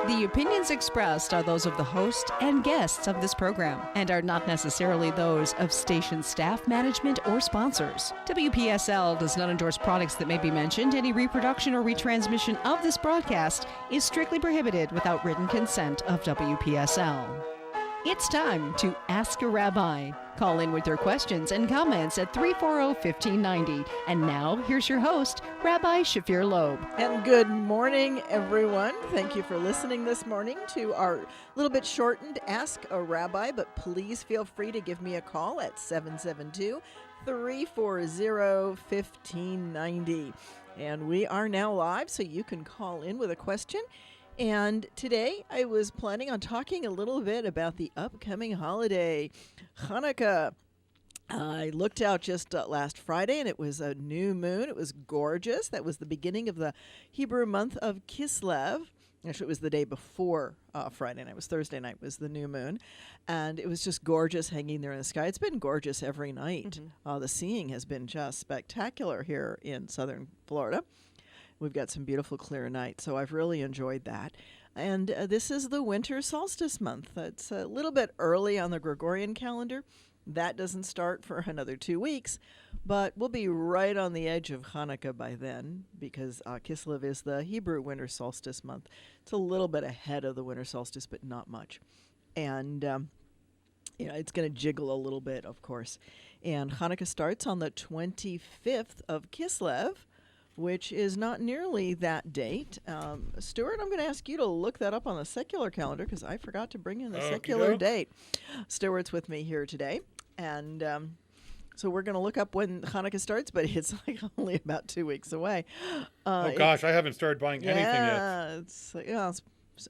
The opinions expressed are those of the host and guests of this program and are not necessarily those of station staff, management, or sponsors. WPSL does not endorse products that may be mentioned. Any reproduction or retransmission of this broadcast is strictly prohibited without written consent of WPSL. It's time to Ask a Rabbi. Call in with your questions and comments at 340-1590. And now, here's your host, Rabbi Shafir Loeb. And good morning, everyone. Thank you for listening this morning to our little bit shortened Ask a Rabbi, but please feel free to give me a call at 772-340-1590. And we are now live, so you can call in with a question. And today I was planning on talking a little bit about the upcoming holiday, Hanukkah. I looked out just last Friday, and it was a new moon. It was gorgeous. That was the beginning of the Hebrew month of Kislev. Actually, it was the day before Friday night. It was Thursday night was the new moon. And it was just gorgeous hanging there in the sky. It's been gorgeous every night. The seeing has been just spectacular here in southern Florida. We've got some beautiful clear nights, so I've really enjoyed that. And this is the winter solstice month. It's a little bit early on the Gregorian calendar. That doesn't start for another 2 weeks, but we'll be right on the edge of Hanukkah by then because Kislev is the Hebrew winter solstice month. It's a little bit ahead of the winter solstice, but not much. And it's going to jiggle a little bit, of course. And Hanukkah starts on the 25th of Kislev, which is not nearly that date. Stuart, I'm going to ask you to look that up on the secular calendar because I forgot to bring in the secular date. Stuart's with me here today. And so we're going to look up when Hanukkah starts, but it's like only about 2 weeks away. I haven't started buying anything yet. It's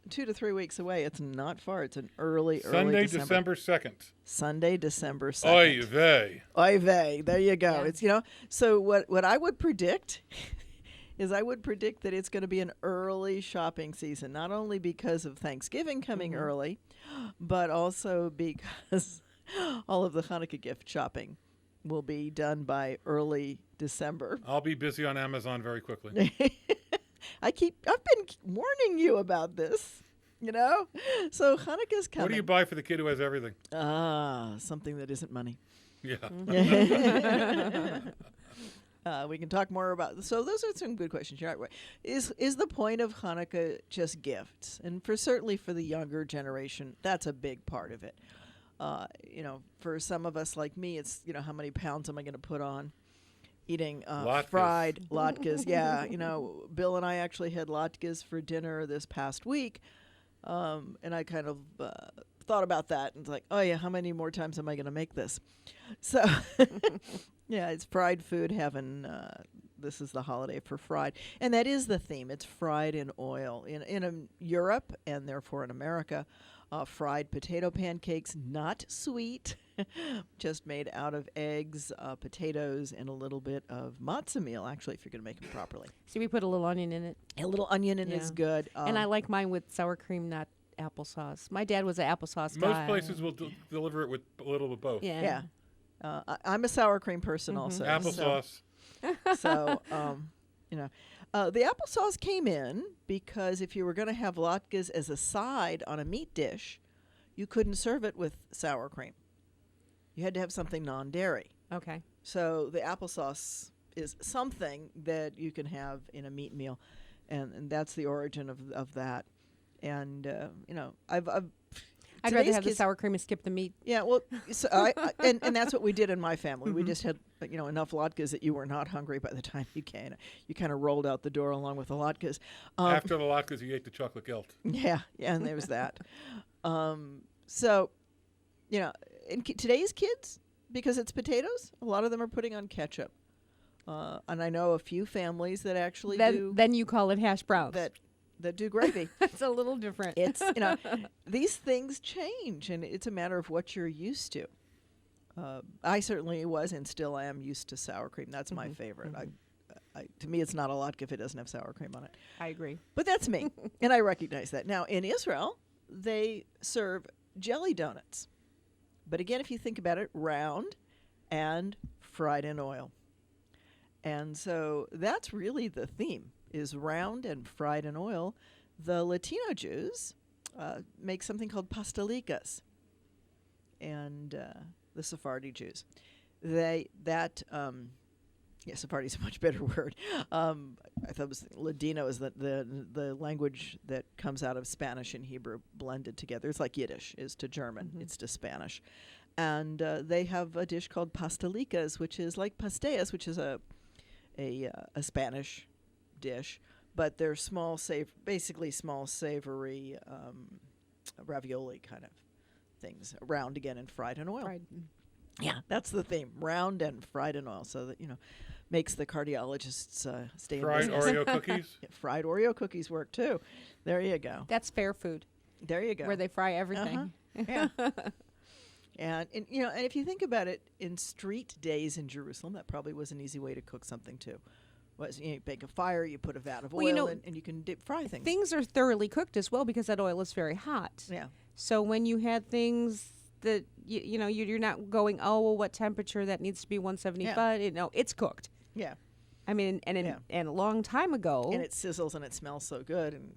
2 to 3 weeks away. It's not far. It's an early Sunday, December 2nd. Sunday, December 2nd. Oy vey. Oy vey. There you go. Yeah. It's, so what I would predict is I would predict that it's going to be an early shopping season, not only because of Thanksgiving coming early, but also because all of the Hanukkah gift shopping will be done by early December. I'll be busy on Amazon very quickly. I've been warning you about this, So Hanukkah's coming. What do you buy for the kid who has everything? Something that isn't money. Yeah. We can talk more about. So those are some good questions. You're right. Is the point of Hanukkah just gifts? And certainly for the younger generation, that's a big part of it. For some of us like me, it's how many pounds am I going to put on eating fried latkes? Yeah, Bill and I actually had latkes for dinner this past week, and I kind of thought about that and was like, oh yeah, how many more times am I going to make this? So. Yeah, it's fried food heaven. This is the holiday for fried. And that is the theme. It's fried in oil. In Europe, and therefore in America, fried potato pancakes, not sweet, just made out of eggs, potatoes, and a little bit of matzah meal, actually, if you're going to make them properly. So we put a little onion in it. A little onion in is good. And I like mine with sour cream, not applesauce. My dad was an applesauce guy. Most places will deliver it with a little of both. Yeah. I'm a sour cream person also. Applesauce. So, the applesauce came in because if you were going to have latkes as a side on a meat dish, you couldn't serve it with sour cream. You had to have something non-dairy. Okay. So the applesauce is something that you can have in a meat meal, and that's the origin of that. And, I'd rather have the sour cream and skip the meat. Yeah, well, so and that's what we did in my family. We just had enough latkes that you were not hungry by the time you came. You kind of rolled out the door along with the latkes. After the latkes, you ate the chocolate gelt. Yeah, and there was that. So, in today's kids, because it's potatoes, a lot of them are putting on ketchup. And I know a few families that actually do. Then you call it hash browns. That do gravy. It's a little different. It's, these things change, and it's a matter of what you're used to. I certainly was and still am used to sour cream. That's my favorite. To me, it's not a latke if it doesn't have sour cream on it. I agree. But that's me, and I recognize that. Now, in Israel, they serve jelly donuts. But again, if you think about it, round and fried in oil. And so that's really the theme, is round and fried in oil. The Latino Jews make something called pastelikas, and the Sephardi Jews, Sephardi is a much better word. I thought it was Ladino is the language that comes out of Spanish and Hebrew blended together. It's like Yiddish is to German, it's to Spanish. And they have a dish called pastelikas, which is like pastellas, which is a Spanish dish, but they're basically small savory ravioli kind of things, round again and fried in oil. Yeah, that's the theme, round and fried in oil, so that, makes the cardiologists stay in Fried business. Oreo cookies. Yeah, fried Oreo cookies work too. There you go. That's fair food, There you go. where they fry everything. Yeah. And if you think about it, in street days in Jerusalem, that probably was an easy way to cook something too. You bake a fire, you put a vat of oil, and you can deep fry things. Things are thoroughly cooked as well because that oil is very hot. Yeah. So when you had things that you're not going, oh, well, what temperature that needs to be 175? It's cooked. Yeah. I mean, and a long time ago, And it sizzles and it smells so good, and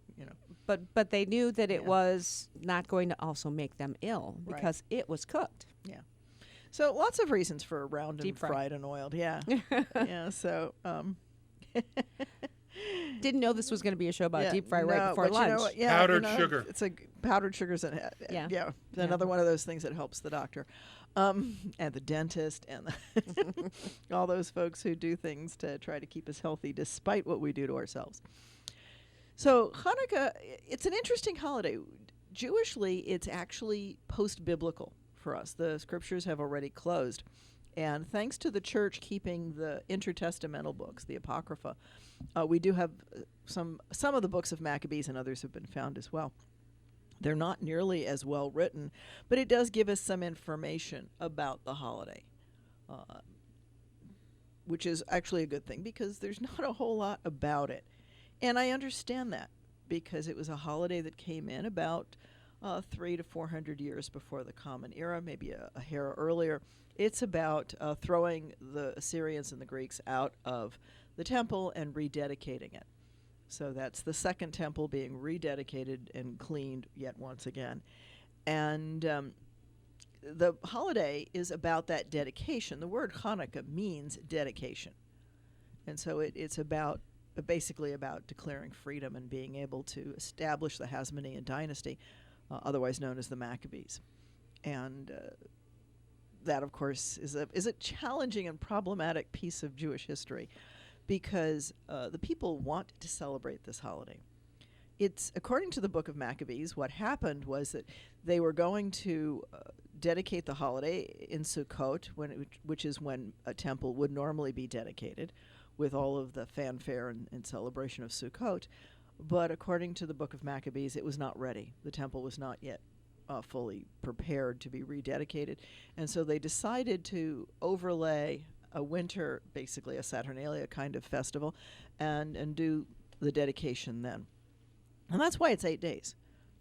but they knew that it Yeah. was not going to also make them ill Right. because it was cooked. Yeah. So lots of reasons for round Deep and fried. fried and oiled. Yeah. Yeah. So. Didn't know this was going to be a show about Yeah, deep fry right no, before but lunch. you know what? Yeah, Powdered sugar. It's powdered sugars and Yeah. another one of those things that helps the doctor, and the dentist, and all those folks who do things to try to keep us healthy despite what we do to ourselves. So Hanukkah, it's an interesting holiday. Jewishly, it's actually post-biblical for us. The scriptures have already closed. And thanks to the church keeping the intertestamental books, the Apocrypha, we do have some of the books of Maccabees, and others have been found as well. They're not nearly as well written, but it does give us some information about the holiday, which is actually a good thing because there's not a whole lot about it. And I understand that because it was a holiday that came in about 300 to 400 years before the Common Era, maybe a hair earlier. It's about throwing the Assyrians and the Greeks out of the temple and rededicating it. So that's the second temple being rededicated and cleaned yet once again. And the holiday is about that dedication. The word Hanukkah means dedication. And so it's basically about declaring freedom and being able to establish the Hasmonean dynasty, otherwise known as the Maccabees. And that, of course, is a challenging and problematic piece of Jewish history because the people want to celebrate this holiday. It's, according to the book of Maccabees, what happened was that they were going to dedicate the holiday in Sukkot, which is when a temple would normally be dedicated, with all of the fanfare and celebration of Sukkot. But according to the book of Maccabees, it was not ready. The temple was not yet fully prepared to be rededicated. And so they decided to overlay a winter, basically a Saturnalia kind of festival, and do the dedication then. And that's why it's 8 days,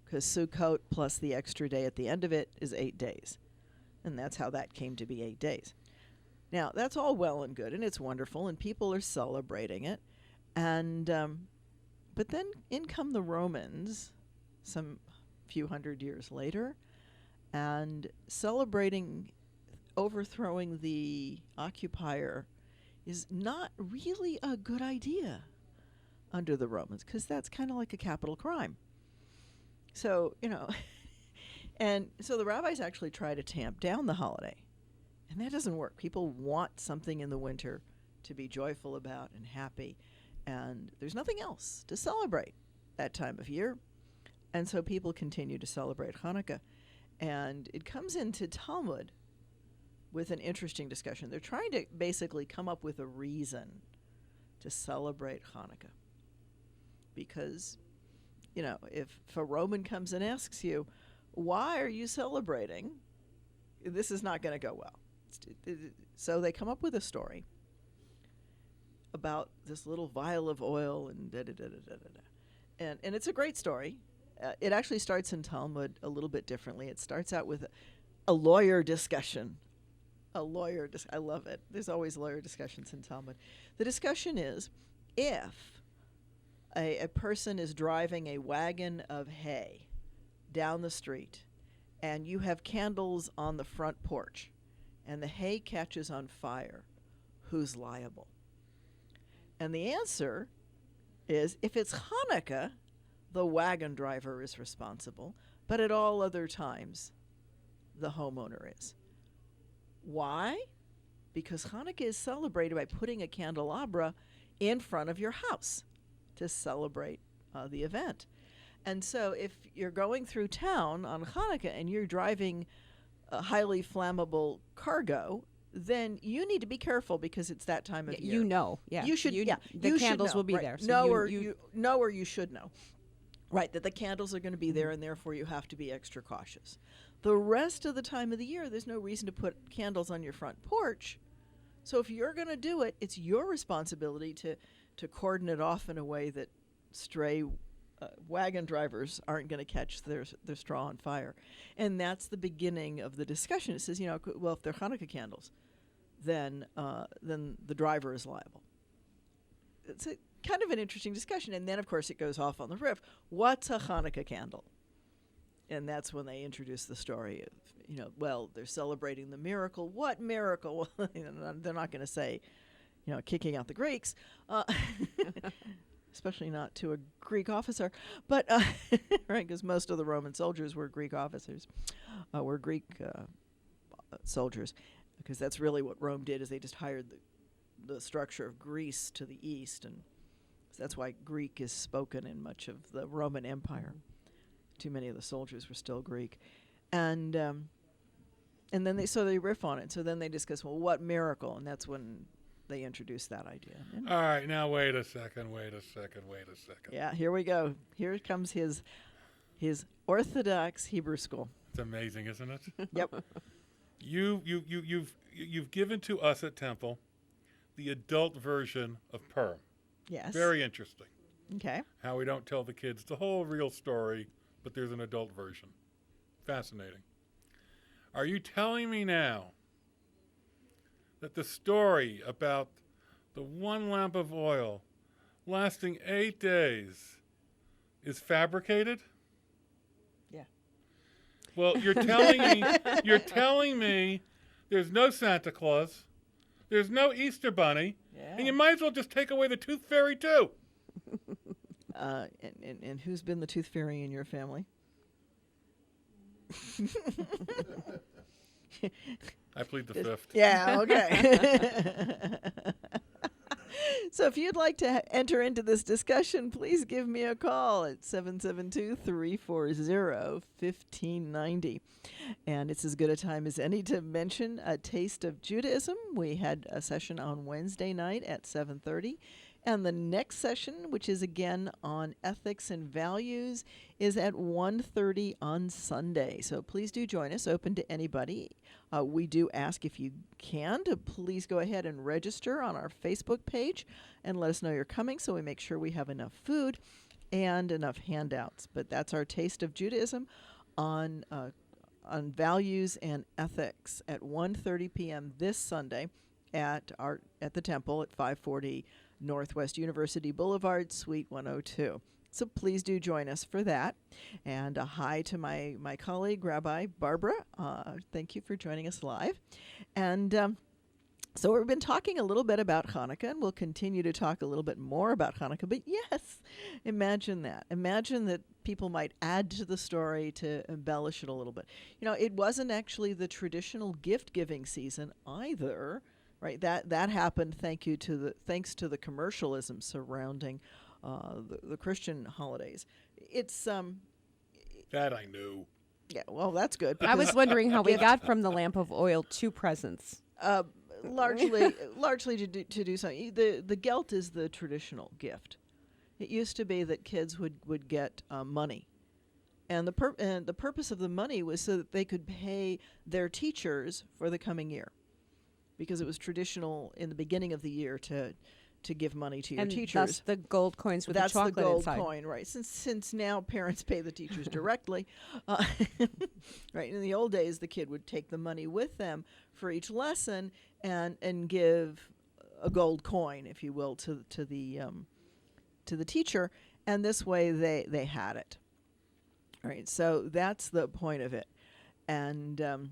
because Sukkot plus the extra day at the end of it is 8 days. And that's how that came to be 8 days. Now, that's all well and good, and it's wonderful, and people are celebrating it. And but then in come the Romans, some few hundred years later, and celebrating overthrowing the occupier is not really a good idea under the Romans, because that's kind of like a capital crime. So, and so the rabbis actually try to tamp down the holiday. And that doesn't work. People want something in the winter to be joyful about and happy. And there's nothing else to celebrate that time of year. And so people continue to celebrate Hanukkah. And it comes into Talmud with an interesting discussion. They're trying to basically come up with a reason to celebrate Hanukkah. Because, if a Roman comes and asks you, why are you celebrating? This is not going to go well. So they come up with a story about this little vial of oil and da-da-da-da-da-da. And it's a great story. It actually starts in Talmud a little bit differently. It starts out with a lawyer discussion. I love it. There's always lawyer discussions in Talmud. The discussion is, if a person is driving a wagon of hay down the street, and you have candles on the front porch, and the hay catches on fire, who's liable? And the answer is, if it's Hanukkah, the wagon driver is responsible, but at all other times, the homeowner is. Why? Because Hanukkah is celebrated by putting a candelabra in front of your house to celebrate the event. And so if you're going through town on Hanukkah and you're driving a highly flammable cargo, then you need to be careful because it's that time of year. You know, yeah. You should, The you candles should know, will be right. there. So know you or you should know. Right, that the candles are going to be there, and therefore you have to be extra cautious. The rest of the time of the year, there's no reason to put candles on your front porch. So if you're going to do it, it's your responsibility to cordon it off in a way that stray wagon drivers aren't going to catch their straw on fire. And that's the beginning of the discussion. It says, well, if they're Hanukkah candles, then the driver is liable. It's kind of an interesting discussion. And then, of course, it goes off on the riff. What's a Hanukkah candle? And that's when they introduce the story of, well, they're celebrating the miracle. What miracle? They're not going to say, kicking out the Greeks. Especially not to a Greek officer, but right, because most of the Roman soldiers were Greek officers, were Greek soldiers, because that's really what Rome did, is they just hired the structure of Greece to the east, and that's why Greek is spoken in much of the Roman Empire. Too many of the soldiers were still Greek, and then they riff on it. So then they discuss, well, what miracle, and that's when they introduced that idea. All right, now wait a second. Yeah, here we go. Here comes his Orthodox Hebrew school. It's amazing, isn't it? Yep. You've given to us at Temple the adult version of Purim. Yes. Very interesting. Okay. How we don't tell the kids the whole real story, but there's an adult version. Fascinating. Are you telling me now that the story about the one lamp of oil lasting 8 days is fabricated? Yeah. Well, you're telling me there's no Santa Claus, there's no Easter Bunny, and you might as well just take away the Tooth Fairy too. And who's been the Tooth Fairy in your family? I plead the fifth. Yeah, okay. So if you'd like to enter into this discussion, please give me a call at 772-340-1590. And it's as good a time as any to mention A Taste of Judaism. We had a session on Wednesday night at 7:30. And the next session, which is again on ethics and values, is at 1:30 on Sunday. So please do join us, open to anybody. We do ask, if you can, to please go ahead and register on our Facebook page and let us know you're coming, so we make sure we have enough food and enough handouts. But that's our Taste of Judaism on values and ethics at 1:30 p.m. this Sunday at the Temple at 540 Northwest University Boulevard, Suite 102. So please do join us for that. And a hi to my colleague, Rabbi Barbara. Thank you for joining us live. And so we've been talking a little bit about Hanukkah, and we'll continue to talk a little bit more about Hanukkah. But yes, imagine that. Imagine that people might add to the story to embellish it a little bit. It wasn't actually the traditional gift-giving season either. Right, that happened thanks to the commercialism surrounding the Christian holidays. It's that I knew. Yeah, well, that's good. I was wondering how we got from the lamp of oil to presents. Largely to do something. The gelt is the traditional gift. It used to be that kids would get money, and the purpose of the money was so that they could pay their teachers for the coming year. Because it was traditional in the beginning of the year to give money to your teachers. That's the gold coins with the chocolate inside. That's the inside. gold coin, right? Since now parents pay the teachers directly, right? In the old days, the kid would take the money with them for each lesson and give a gold coin, if you will, to to the teacher, and this way they had it. All right, so that's the point of it. And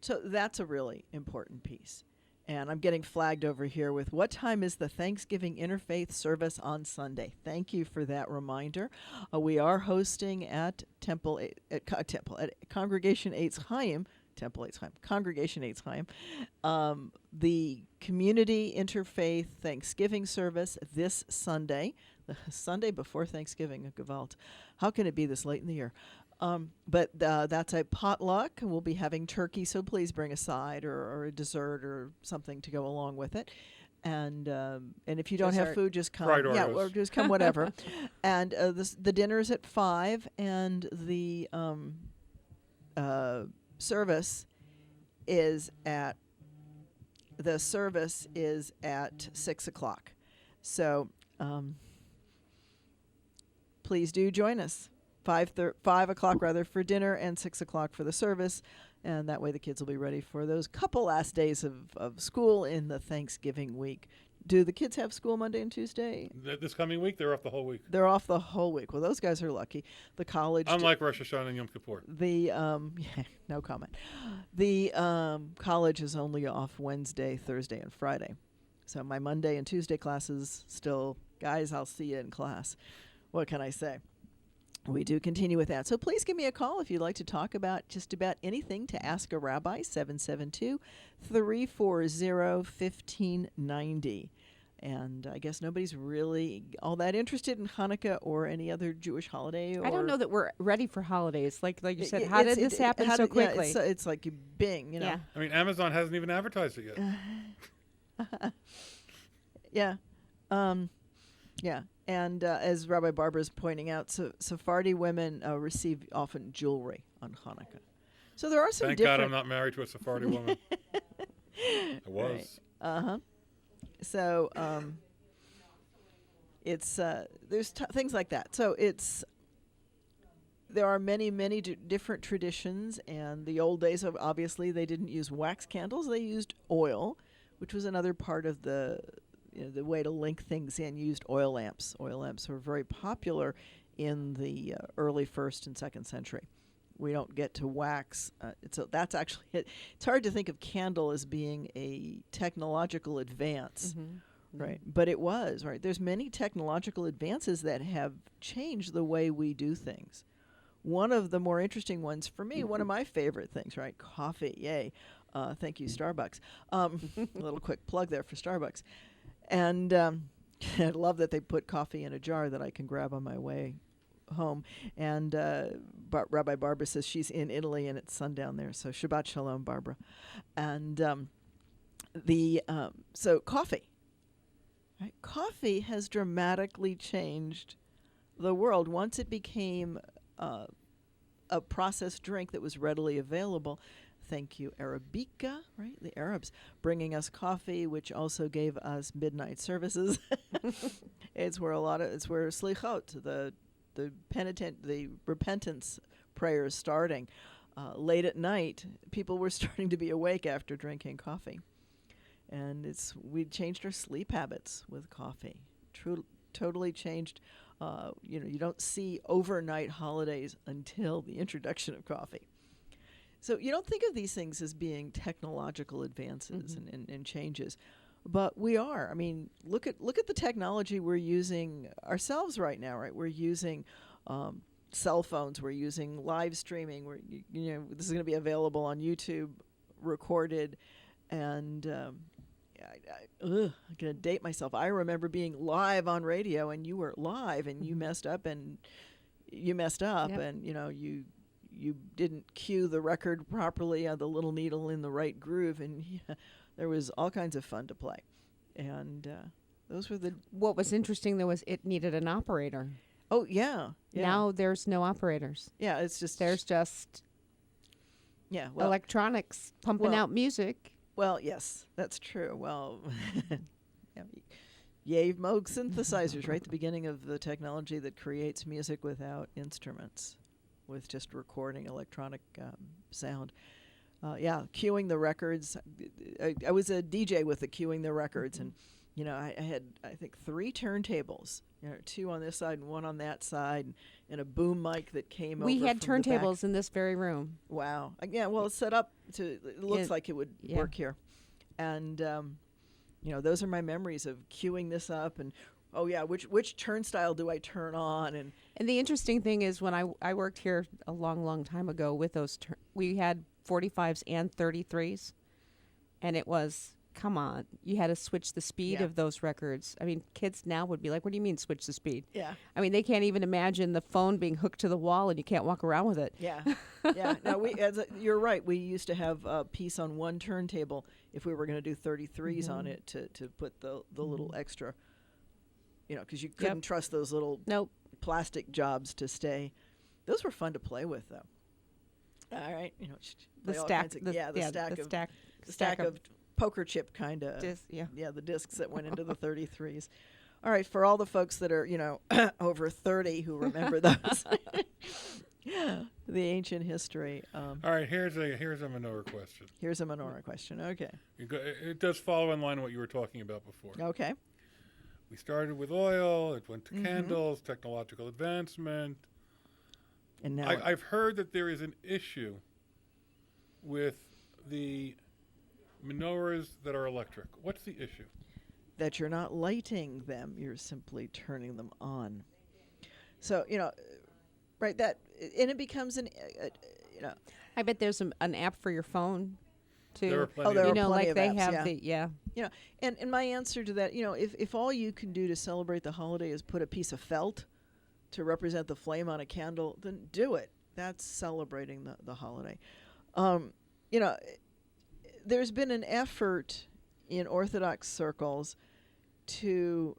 so that's a really important piece. And I'm getting flagged over here with what time is the Thanksgiving Interfaith service on Sunday? Thank you for that reminder. We are hosting at Congregation Eitz Chaim, Congregation Eitz Chaim, the Community Interfaith Thanksgiving service this Sunday, the Sunday before Thanksgiving, Gewalt. How can it be this late in the year? But that's a potluck. We'll be having turkey, so please bring a side or a dessert or something to go along with it. And if you don't have food, just come. Fried Yeah, Oreos. or just come, whatever. And the dinner's at 5, and the service is at 6 o'clock. So please do join us. 5 o'clock rather for dinner and 6 o'clock for the service, and that way the kids will be ready for those couple last days of school in the Thanksgiving week. Do the kids have school Monday and Tuesday? This coming week, they're off the whole week. They're off the whole week. Well, those guys are lucky. The college, Unlike Rosh Hashanah and Yom Kippur. no comment. The college is only off Wednesday, Thursday, and Friday. So my Monday and Tuesday classes still, guys, I'll see you in class. What can I say? We do continue with that. So please give me a call if you'd like to talk about just about anything to Ask a Rabbi, 772-340-1590. And I guess nobody's really all that interested in Hanukkah or any other Jewish holiday. Or I don't know that we're ready for holidays. Like you said, how did this happen so quickly? Yeah, it's like bing, you know. Yeah. I mean, Amazon hasn't even advertised it yet. Yeah. Yeah. And as Rabbi Barbara is pointing out, Sephardi women receive often jewelry on Hanukkah. So there are some Thank different... God I'm not married to a Sephardi woman. I was. Right. Uh-huh. So it's there's things like that. So there are many, many different traditions. And the old days, obviously, they didn't use wax candles. They used oil, which was another part of the way to link things in. Used oil lamps. Oil lamps were very popular in the early 1st and 2nd century. We don't get to wax. That's actually it. It's hard to think of candle as being a technological advance, right? But it was, right? There's many technological advances that have changed the way we do things. One of the more interesting ones for me, one of my favorite things, right? Coffee, yay. Thank you, Starbucks. A little quick plug there for Starbucks. And I love that they put coffee in a jar that I can grab on my way home. And Rabbi Barbara says she's in Italy and it's sundown there. So Shabbat Shalom, Barbara. And so coffee. Right? Coffee has dramatically changed the world. Once it became a processed drink that was readily available. Thank you, Arabica, right? The Arabs bringing us coffee, which also gave us midnight services. It's where slichot, the repentance prayers starting. Late at night, people were starting to be awake after drinking coffee. And we changed our sleep habits with coffee. Totally changed. You don't see overnight holidays until the introduction of coffee. So you don't think of these things as being technological advances and changes, but we are. I mean, look at the technology we're using ourselves right now. Right, we're using cell phones. We're using live streaming. This is going to be available on YouTube, recorded, and I'm going to date myself. I remember being live on radio, and you were live, and you messed up, and Yep. and you didn't cue the record properly, the little needle in the right groove, and there was all kinds of fun to play. And those were What was interesting, though, was it needed an operator. Oh, yeah. Now there's no operators. Yeah, it's just... There's just electronics electronics pumping out music. Well, yes, that's true. Well, yay, Moog synthesizers, right? The beginning of the technology that creates music without instruments, with just recording electronic sound. Queuing the records. I was a DJ with the queuing the records, and I had, I think, 3 turntables, 2 on this side and 1 on that side, and a boom mic that came We over had from the back. turntables in this very room. Wow. Yeah, well, it's set up to, it looks It- like it would yeah. work here. And, those are my memories of queuing this up and, oh, yeah, which turnstile do I turn on? And And the interesting thing is when I worked here a long, long time ago with those, we had 45s and 33s. And it was, come on, you had to switch the speed Yeah. of those records. I mean, kids now would be like, what do you mean switch the speed? yeah. I mean, they can't even imagine the phone being hooked to the wall and you can't walk around with it. Yeah, yeah. No, you're right. We used to have a piece on one turntable if we were going to do 33s on it to put the little extra, because you couldn't trust those little Nope. plastic jobs to stay. Those were fun to play with, though. All right, The play all stack. kinds of- the stack of poker chip kind of. Yeah. Yeah, the discs that went into the 33s. All right, for all the folks that are, over 30 who remember those, the ancient history. All right, here's a menorah question. Here's a menorah question. Okay. It does follow in line what you were talking about before. Okay. We started with oil. It went to candles, technological advancement. And now I've heard that there is an issue with the menorahs that are electric. What's the issue? that you're not lighting them, you're simply turning them on. So, right, that, and it becomes I bet there's an app for your phone, too. There are plenty there of are them. plenty like of they apps, have yeah. the and my answer to that, if all you can do to celebrate the holiday is put a piece of felt to represent the flame on a candle, then do it. That's celebrating the holiday. There's been an effort in Orthodox circles to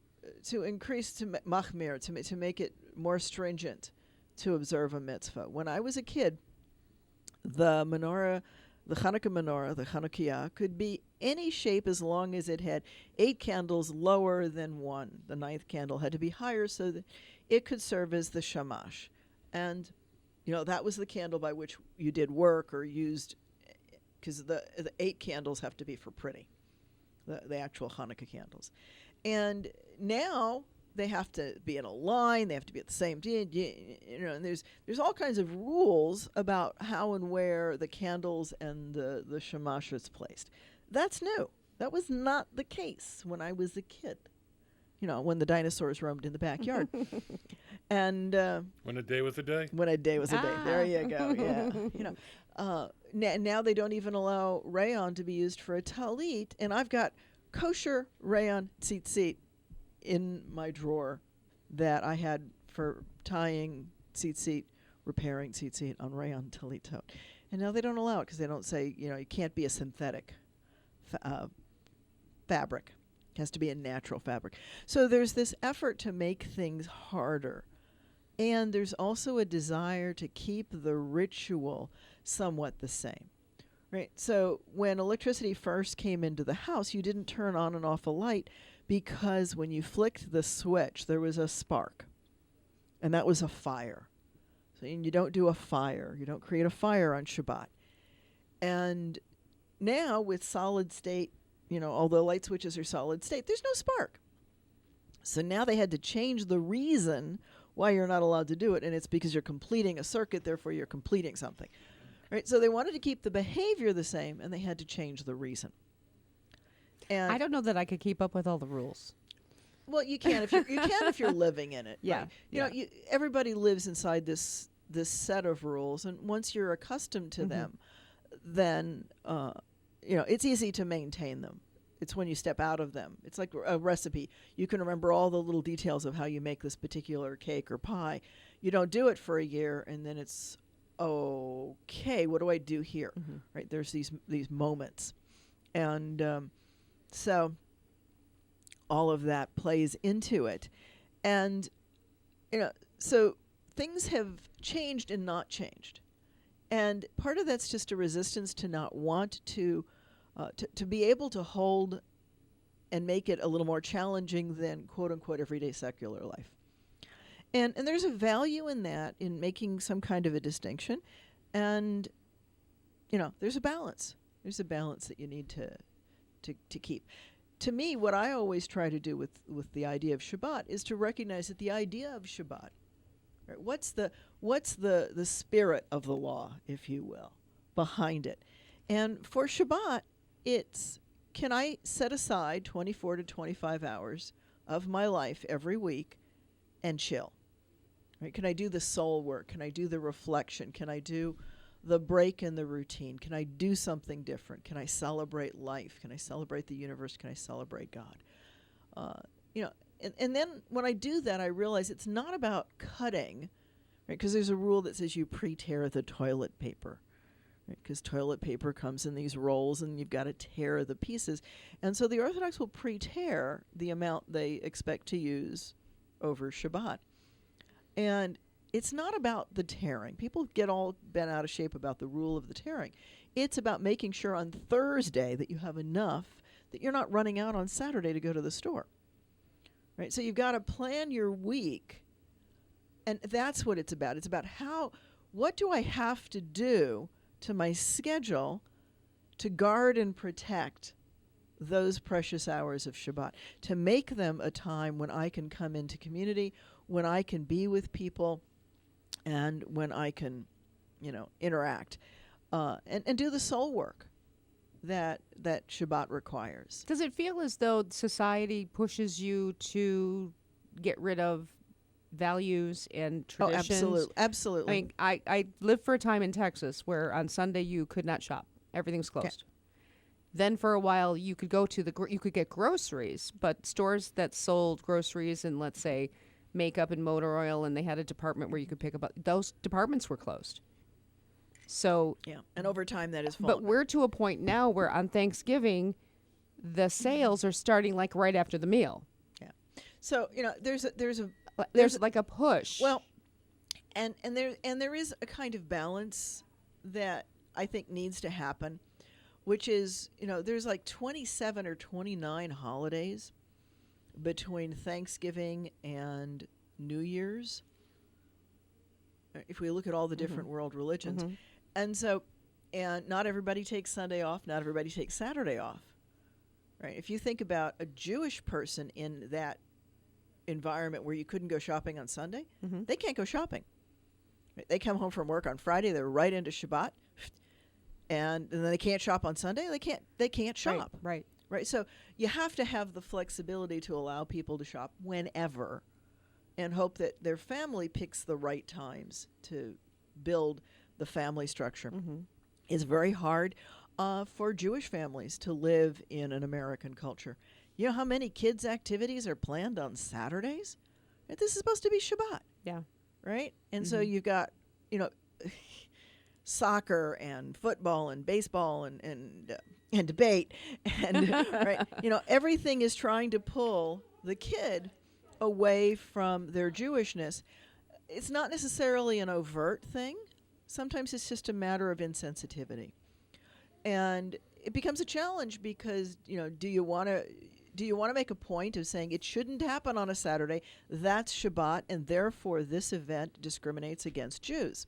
increase, to machmir, to make it more stringent to observe a mitzvah. When I was a kid, the menorah, the Hanukkah menorah, the Chanukiah, could be any shape as long as it had 8 candles lower than 1. The 9th candle had to be higher so that it could serve as the shamash. And, that was the candle by which you did work or used, because the 8 candles have to be for pretty, the actual Hanukkah candles. And now they have to be in a line, they have to be at the same time, and there's all kinds of rules about how and where the candles and the shamash is placed. That's new. That was not the case when I was a kid. When the dinosaurs roamed in the backyard. And When a day was a day. when a day was a day. There you go. Yeah. Now they don't even allow rayon to be used for a talit, and I've got kosher rayon tzitzit in my drawer that I had for tying tzitzit, repairing tzitzit on rayon talit tote. And now they don't allow it because they don't say, you can't be a synthetic fabric. It has to be a natural fabric. So there's this effort to make things harder. And there's also a desire to keep the ritual somewhat the same. Right? So when electricity first came into the house, you didn't turn on and off a light because when you flicked the switch, there was a spark. And that was a fire. So you don't do a fire. You don't create a fire on Shabbat. And now with solid state, although light switches are solid state, there's no spark. So now they had to change the reason why you're not allowed to do it, and it's because you're completing a circuit, therefore you're completing something. Right? So they wanted to keep the behavior the same, and they had to change the reason. And I don't know that I could keep up with all the rules. well, you can if you're living in it. Yeah, Right? Everybody lives inside this set of rules, and once you're accustomed to them, then it's easy to maintain them. It's when you step out of them. It's like a recipe. You can remember all the little details of how you make this particular cake or pie. You don't do it for a year, and then it's, okay, what do I do here? Right? There's these moments. And so all of that plays into it. And, so things have changed and not changed. And part of that's just a resistance to not want to be able to hold and make it a little more challenging than quote-unquote everyday secular life. And there's a value in that, in making some kind of a distinction. And, there's a balance. There's a balance that you need to keep. to me, what I always try to do with the idea of Shabbat is to recognize that the idea of Shabbat, right, what's the spirit of the law, if you will, behind it. And for Shabbat, it's, can I set aside 24 to 25 hours of my life every week and chill? Right? Can I do the soul work? Can I do the reflection? Can I do the break in the routine? Can I do something different? Can I celebrate life? Can I celebrate the universe? Can I celebrate God? And then when I do that, I realize it's not about cutting, right? Because there's a rule that says you pre-tear the toilet paper, right? Because toilet paper comes in these rolls, and you've got to tear the pieces. And so the Orthodox will pre-tear the amount they expect to use over Shabbat. And it's not about the tearing. People get all bent out of shape about the rule of the tearing. It's about making sure on Thursday that you have enough that you're not running out on Saturday to go to the store. Right? So you've got to plan your week. And that's what it's about. It's about what do I have to do to my schedule to guard and protect those precious hours of Shabbat, to make them a time when I can come into community, when I can be with people, and when I can, interact, and do the soul work that Shabbat requires. Does it feel as though society pushes you to get rid of values and traditions? Oh, absolutely. I mean, I lived for a time in Texas where on Sunday you could not shop. Everything's closed. Okay. Then for a while you could go to you could get groceries, but stores that sold groceries and, let's say, makeup and motor oil, and they had a department where you could pick up, those departments were closed. So yeah, and over time that is fallen. But we're to a point now where on Thanksgiving the sales are starting like right after the meal. Yeah. So, there's like a push. Well, and there is a kind of balance that I think needs to happen, which is, there's like 27 or 29 holidays between Thanksgiving and New Year's, if we look at all the different world religions. Mm-hmm. And so, and not everybody takes Sunday off, not everybody takes Saturday off, right? If you think about a Jewish person in that environment where you couldn't go shopping on Sunday, mm-hmm. they can't go shopping. Right? They come home from work on Friday, they're right into Shabbat, and then they can't shop on Sunday, they can't shop. Right. So you have to have the flexibility to allow people to shop whenever, and hope that their family picks the right times to build the family structure. Mm-hmm. It's very hard for Jewish families to live in an American culture. You know how many kids' activities are planned on Saturdays? This is supposed to be Shabbat. Yeah. Right? And Mm-hmm. so you've got, soccer and football and baseball and debate. And, right? Everything is trying to pull the kid away from their Jewishness. It's not necessarily an overt thing. Sometimes it's just a matter of insensitivity. And it becomes a challenge because, do you want to make a point of saying it shouldn't happen on a Saturday, that's Shabbat, and therefore this event discriminates against Jews?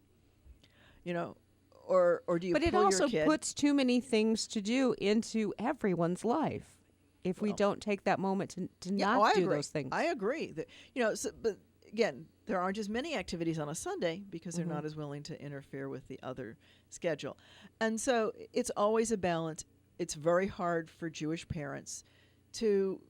Or do you But it pull also your kid? puts too many things to do into everyone's life if we don't take that moment to not do those things. I agree. But again, there aren't as many activities on a Sunday because they're not as willing to interfere with the other schedule. And so it's always a balance. It's very hard for Jewish parents to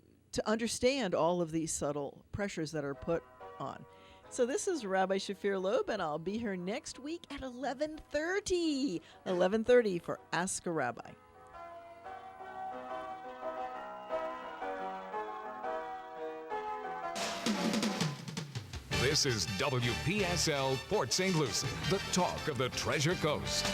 understand all of these subtle pressures that are put on. So this is Rabbi Shafir Loeb, and I'll be here next week at 11:30. 11:30 for Ask a Rabbi. This is WPSL Port St. Lucie, the talk of the Treasure Coast.